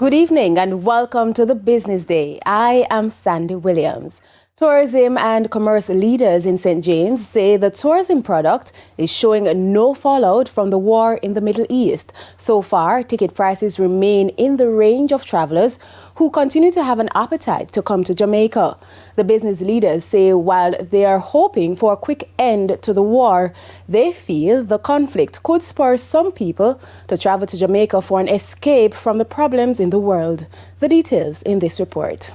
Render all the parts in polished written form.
Good evening and welcome to the Business Day. I am Sandy Williams. Tourism and commerce leaders in St. James say the tourism product is showing no fallout from the war in the Middle East. So far, ticket prices remain in the range of travelers who continue to have an appetite to come to Jamaica. The business leaders say while they are hoping for a quick end to the war, they feel the conflict could spur some people to travel to Jamaica for an escape from the problems in the world. The details in this report.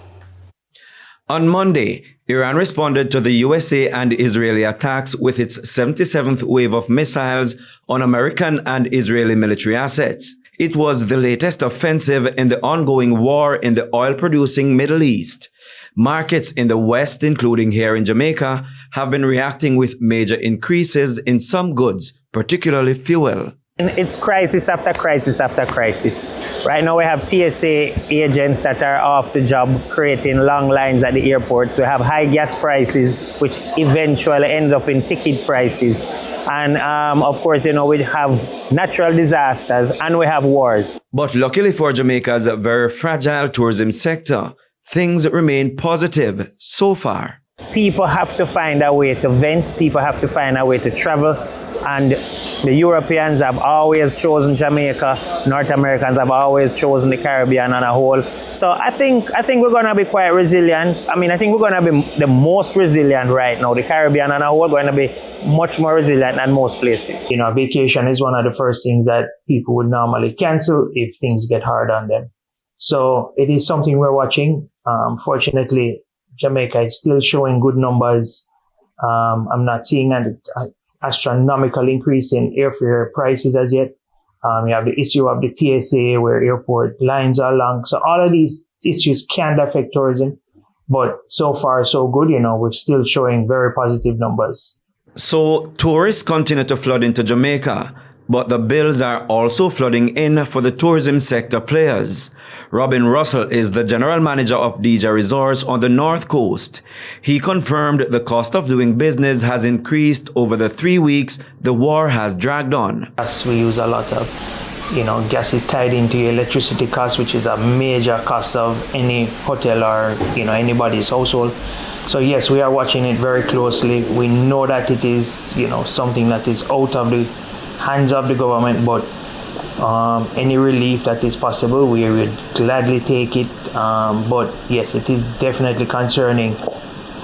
On Monday, Iran responded to the USA and Israeli attacks with its 77th wave of missiles on American and Israeli military assets. It was the latest offensive in the ongoing war in the oil-producing Middle East. Markets in the West, including here in Jamaica, have been reacting with major increases in some goods, particularly fuel. It's crisis after crisis after crisis. Right now we have TSA agents that are off the job creating long lines at the airports. We have high gas prices, which eventually ends up in ticket prices. And of course, we have natural disasters and we have wars. But luckily for Jamaica's very fragile tourism sector, things remain positive so far. People have to find a way to vent. People have to find a way to travel. And the Europeans have always chosen Jamaica. North Americans have always chosen the Caribbean on a whole. So I think we're going to be quite resilient. I think we're going to be the most resilient right now. The Caribbean on a whole going to be much more resilient than most places. Vacation is one of the first things that people would normally cancel if things get hard on them. So it is something we're watching. Fortunately, Jamaica is still showing good numbers. I'm not seeing an astronomical increase in airfare prices as yet. You have the issue of the TSA where airport lines are long. So all of these issues can affect tourism. But so far, so good. We're still showing very positive numbers. So tourists continue to flood into Jamaica, but the bills are also flooding in for the tourism sector players. Robin Russell is the general manager of DJ Resorts on the North Coast. He confirmed the cost of doing business has increased over the 3 weeks the war has dragged on. As we use a lot of, gas is tied into your electricity cost, which is a major cost of any hotel or, anybody's household. So yes, we are watching it very closely. We know that it is, something that is out of the hands of the government, but any relief that is possible, we would gladly take it. But yes, it is definitely concerning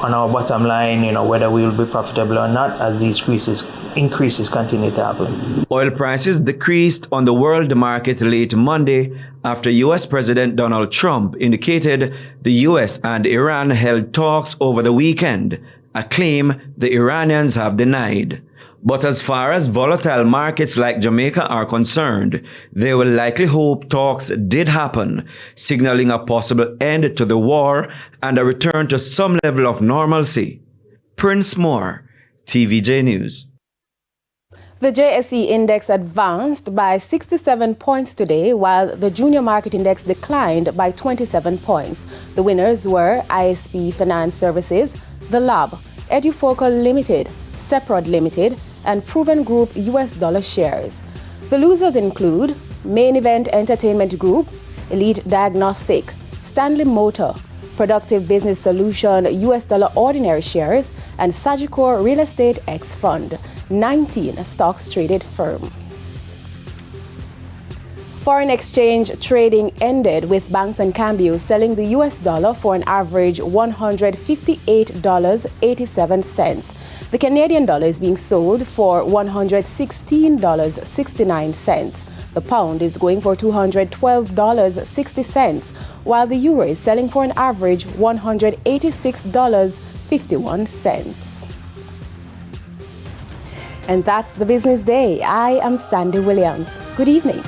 on our bottom line, whether we will be profitable or not as these increases continue to happen. Oil prices decreased on the world market late Monday after U.S. President Donald Trump indicated the U.S. and Iran held talks over the weekend, a claim the Iranians have denied. But as far as volatile markets like Jamaica are concerned, they will likely hope talks did happen, signaling a possible end to the war and a return to some level of normalcy. Prince Moore, TVJ News. The JSE index advanced by 67 points today, while the junior market index declined by 27 points. The winners were ISP Finance Services, The Lab, Edufocal Limited, Seprod Limited, and Proven Group US dollar shares. The losers include Main Event Entertainment Group, Elite Diagnostic, Stanley Motor, Productive Business Solution US dollar ordinary shares, and Sagicor Real Estate X Fund, 19 stocks traded firm. Foreign exchange trading ended with banks and cambios selling the US dollar for an average $158.87. The Canadian dollar is being sold for $116.69. The pound is going for $212.60, while the euro is selling for an average $186.51. And that's the Business Day. I am Sandy Williams. Good evening.